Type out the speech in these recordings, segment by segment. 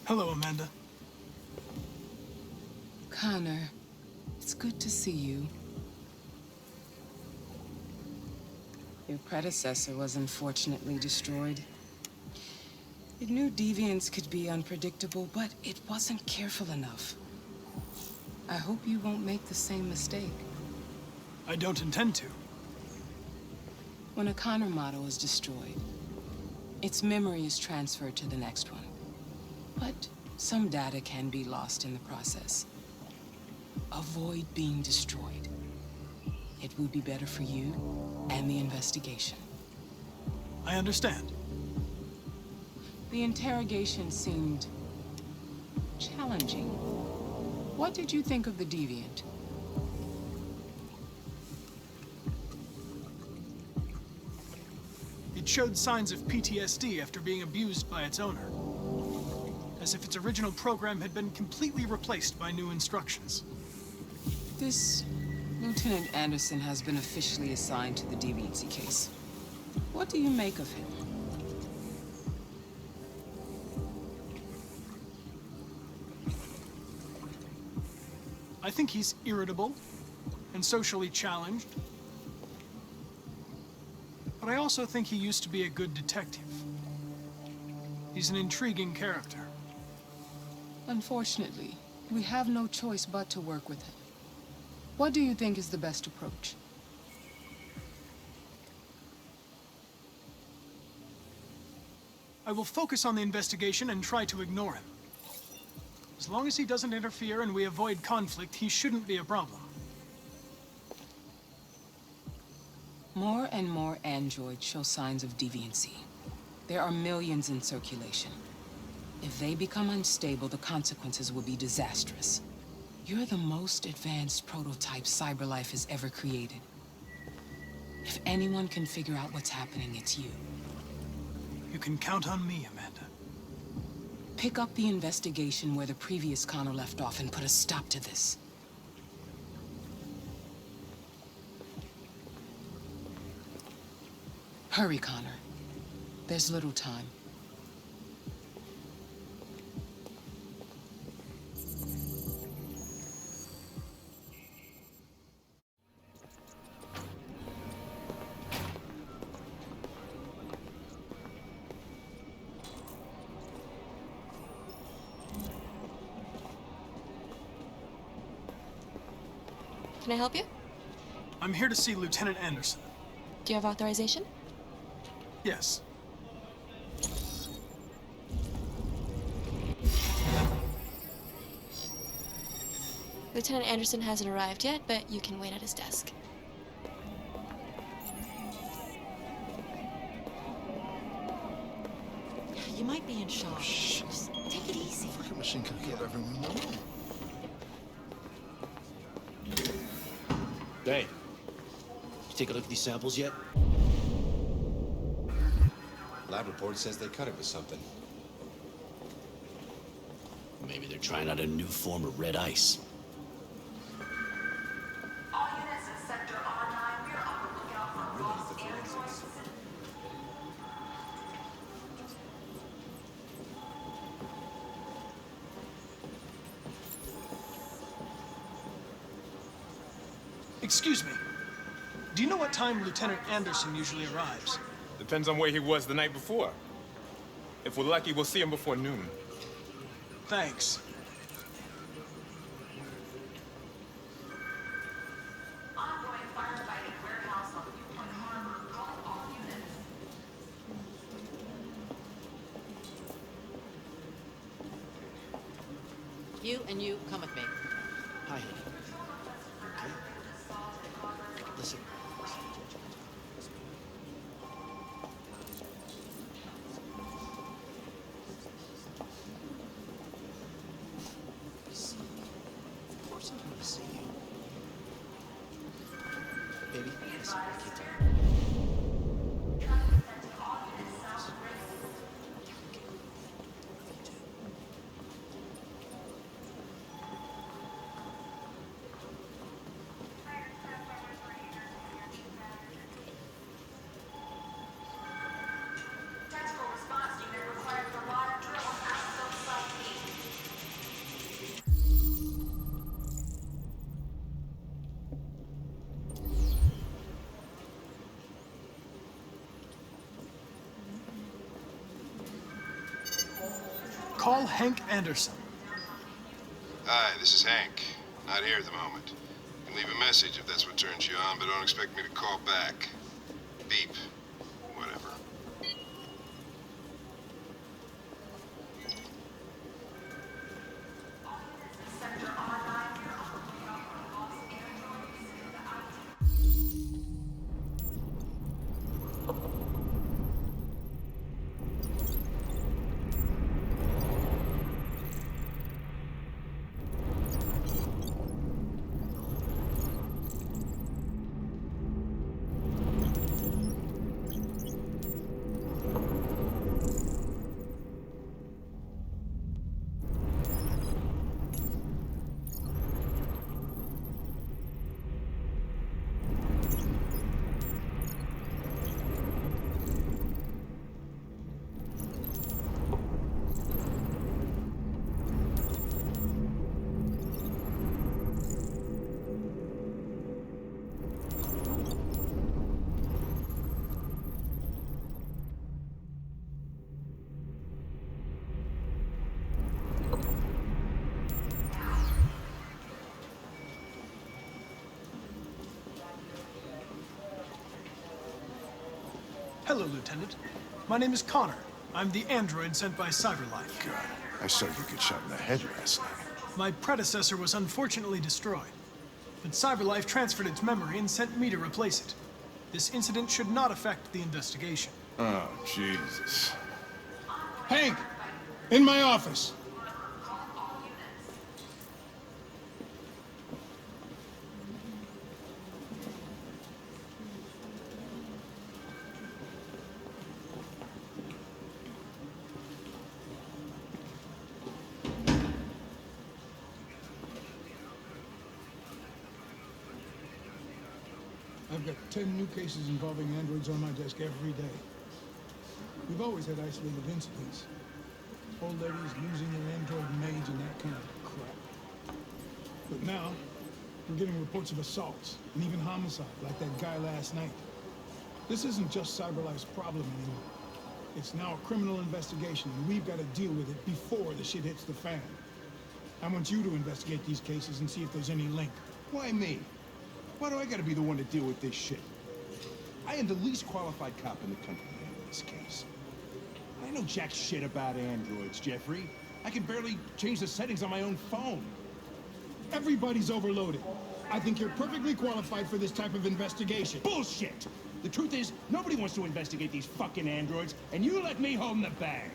Hello, Amanda. Connor, it's good to see you. Your predecessor was unfortunately destroyed. It knew deviants could be unpredictable, but it wasn't careful enough. I hope you won't make the same mistake. I don't intend to. When a Connor model is destroyed, its memory is transferred to the next one. But some data can be lost in the process. Avoid being destroyed. It would be better for you and the investigation. I understand. The interrogation seemed challenging. What did you think of the deviant? It showed signs of PTSD after being abused by its owner. As if its original program had been completely replaced by new instructions. This Lieutenant Anderson has been officially assigned to the deviancy case. What do you make of him? I think he's irritable and socially challenged. But I also think he used to be a good detective. He's an intriguing character. Unfortunately, we have no choice but to work with him. What do you think is the best approach? I will focus on the investigation and try to ignore him. As long as he doesn't interfere and we avoid conflict, he shouldn't be a problem. More and more androids show signs of deviancy. There are millions in circulation. If they become unstable, the consequences will be disastrous. You're the most advanced prototype cyberlife has ever created. If anyone can figure out what's happening, it's you. You can count on me, Amanda. Pick up the investigation where the previous Connor left off and put a stop to this. Hurry, Connor. There's little time. Can I help you? I'm here to see Lieutenant Anderson. Do you have authorization? Yes. Lieutenant Anderson hasn't arrived yet, but you can wait at his desk. You might be in shock. Shh. Just take it easy. Fucking machine could kill everyone in the room. Hey, you take a look at these samples yet? Lab report says they cut it with something. Maybe they're trying out a new form of red ice. All units in Sector R9, we're on the lookout for lost androids. Excuse me. Do you know what time Lieutenant Anderson usually arrives? Depends on where he was the night before. If we're lucky, we'll see him before noon. Thanks. Ongoing firefighting warehouse on Newport Harbor. Calling all units. You and you come with me. Hi, honey. Okay. Listen. Of course I'm going to see you. Baby, listen, keep talking. Tactical response unit required for live drill on Outfield Site B. Call Hank Anderson. Hi, this is Hank. Not here at the moment. You can leave a message if that's what turns you on, but don't expect me to call back. Beep. Whatever. Hello, Lieutenant. My name is Connor. I'm the android sent by CyberLife. God, I saw you get shot in the head last night. My predecessor was unfortunately destroyed, but CyberLife transferred its memory and sent me to replace it. This incident should not affect the investigation. Oh, Jesus. Hank! In my office! I've got 10 new cases involving androids on my desk every day. We've always had isolated incidents. Old ladies losing their android maids and that kind of crap. But now, we're getting reports of assaults and even homicide, like that guy last night. This isn't just CyberLife's problem anymore. It's now a criminal investigation, and we've got to deal with it before the shit hits the fan. I want you to investigate these cases and see if there's any link. Why me? Why do I gotta be the one to deal with this shit? I am the least qualified cop in the country to handle this case. I know jack shit about androids, Jeffrey. I can barely change the settings on my own phone. Everybody's overloaded. I think you're perfectly qualified for this type of investigation. Bullshit! The truth is, nobody wants to investigate these fucking androids, and you let me home the bag.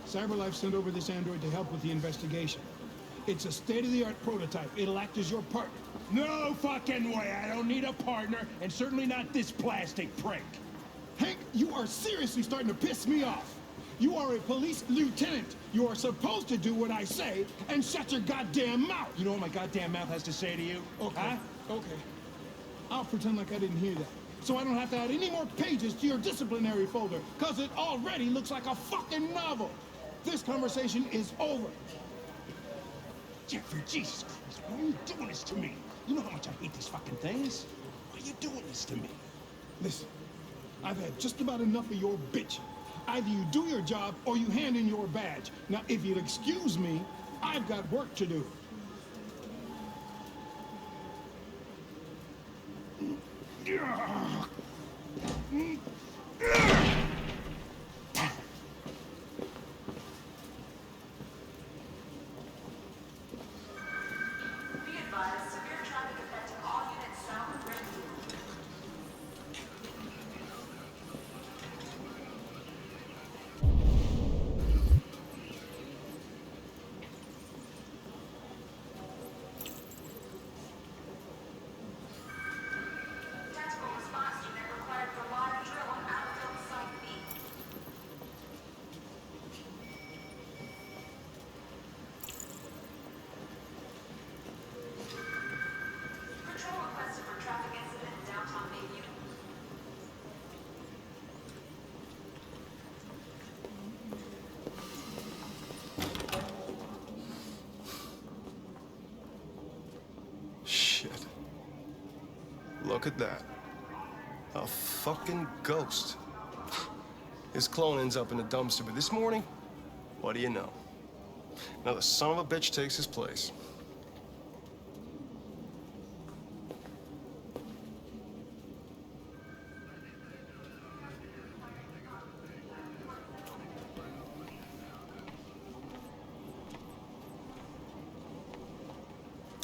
CyberLife sent over this android to help with the investigation. It's a state-of-the-art prototype. It'll act as your partner. No fucking way! I don't need a partner, and certainly not this plastic prick. Hank, you are seriously starting to piss me off. You are a police lieutenant. You are supposed to do what I say and shut your goddamn mouth. You know what my goddamn mouth has to say to you? Okay, huh? okay. I'll pretend like I didn't hear that, so I don't have to add any more pages to your disciplinary folder, because it already looks like a fucking novel. This conversation is over. Jeffrey, Jesus Christ, why are you doing this to me? You know how much I hate these fucking things. Why are you doing this to me? Listen, I've had just about enough of your bitching. Either you do your job or you hand in your badge. Now, if you'll excuse me, I've got work to do. Be advised, severe traffic affecting all units south of Redview. Tactical response unit required for live drill on Battlefield Site B. Patrol requested for traffic incident in downtown Bayview. Shit. Look at that. A fucking ghost. His clone ends up in a dumpster, but this morning, What do you know? Now the son of a bitch takes his place.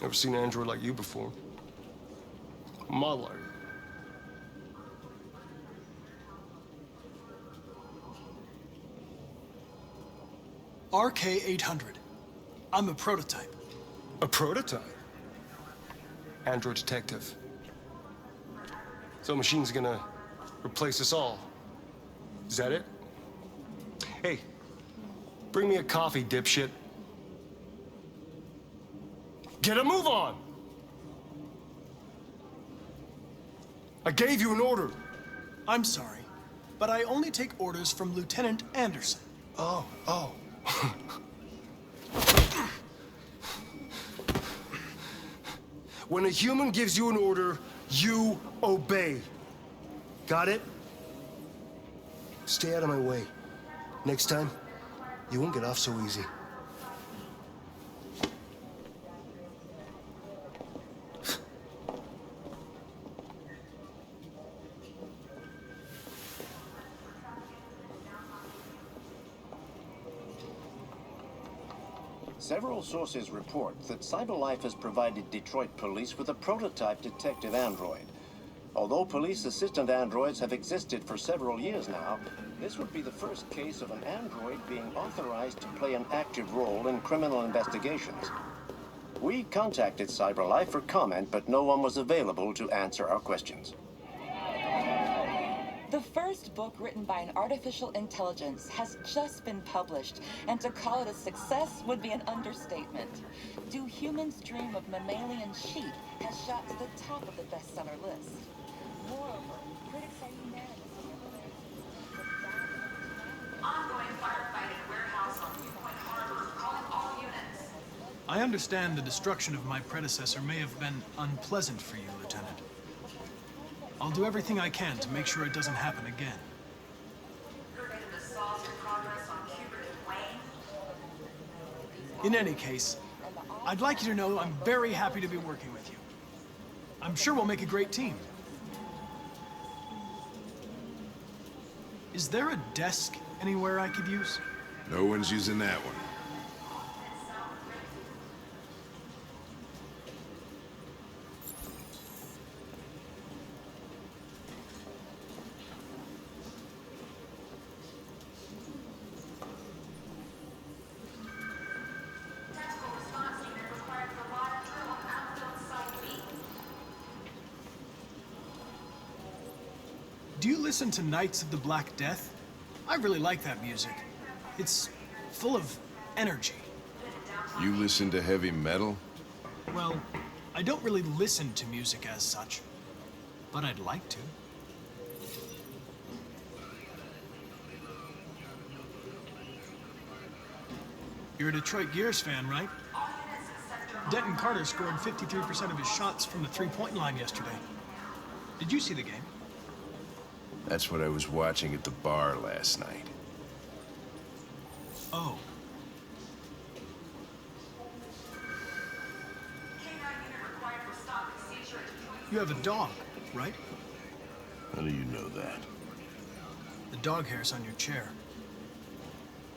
Never seen an android like you before. My life. RK-800. I'm a prototype. A prototype? Android detective. So machine's gonna replace us all. Is that it? Hey, bring me a coffee, dipshit. Get a move on! I gave you an order. I'm sorry, but I only take orders from Lieutenant Anderson. Oh. When a human gives you an order, you obey. Got it? Stay out of my way. Next time, you won't get off so easy. Several sources report that CyberLife has provided Detroit police with a prototype detective android. Although police assistant androids have existed for several years now, this would be the first case of an android being authorized to play an active role in criminal investigations. We contacted CyberLife for comment, but no one was available to answer our questions. The first book written by an artificial intelligence has just been published, and to call it a success would be an understatement. Do Humans Dream of Mammalian Sheep has shot to the top of the bestseller list. Moreover, critics are unanimous in their praise. Ongoing firefighting warehouse on Viewpoint Harbor. Calling all units. I understand the destruction of my predecessor may have been unpleasant for you, Lieutenant. I'll do everything I can to make sure it doesn't happen again. Permitted assault in progress on Kubrick and Wayne. In any case, I'd like you to know I'm very happy to be working with you. I'm sure we'll make a great team. Is there a desk anywhere I could use? No one's using that one. Tactical response unit required for water drill on outfield site B. Do you listen to Knights of the Black Death? I really like that music. It's full of energy. You listen to heavy metal? Well, I don't really listen to music as such, but I'd like to. You're a Detroit Gears fan, right? Denton Carter scored 53% of his shots from the three-point line yesterday. Did you see the game? That's what I was watching at the bar last night. Oh. K9 unit required for stop and seizure at Detroit. You have a dog, right? How do you know that? The dog hair's on your chair.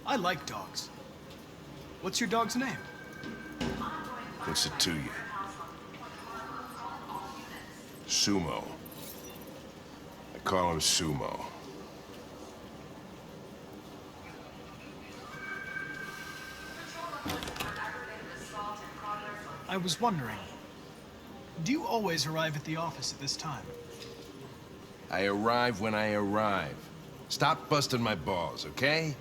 I like dogs. What's your dog's name? What's it to you? Sumo. I call him Sumo. I was wondering, do you always arrive at the office at this time? I arrive when I arrive. Stop busting my balls, okay?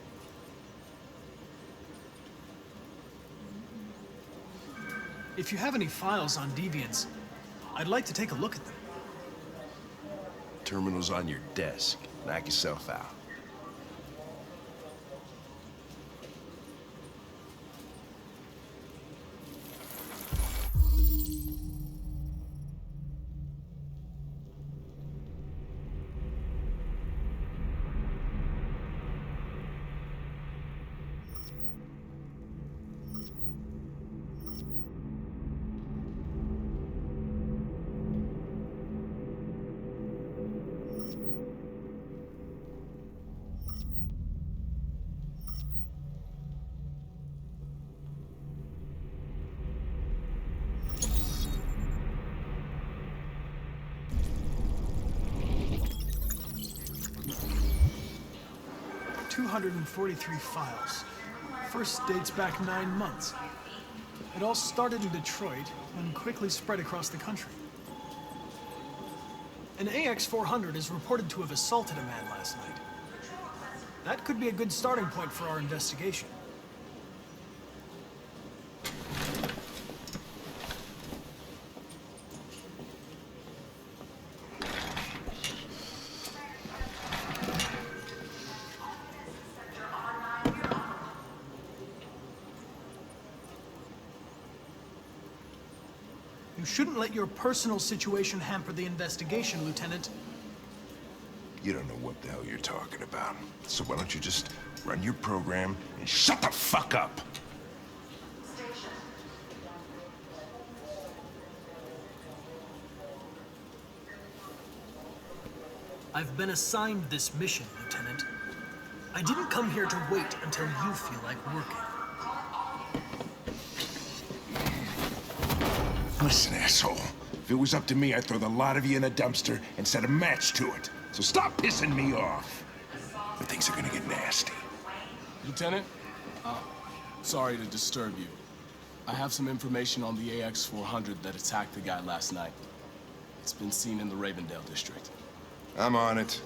If you have any files on deviants, I'd like to take a look at them. Terminal's on your desk. Knock yourself out. 243 files. First dates back 9 months. It all started in Detroit and quickly spread across the country. An AX-400 is reported to have assaulted a man last night. That could be a good starting point for our investigation. You shouldn't let your personal situation hamper the investigation, Lieutenant. You don't know what the hell you're talking about. So why don't you just run your program and shut the fuck up? I've been assigned this mission, Lieutenant. I didn't come here to wait until you feel like working. Listen, asshole. If it was up to me, I'd throw the lot of you in a dumpster and set a match to it. So stop pissing me off. But things are gonna get nasty. Lieutenant, sorry to disturb you. I have some information on the AX-400 that attacked the guy last night. It's been seen in the Ravendale district. I'm on it.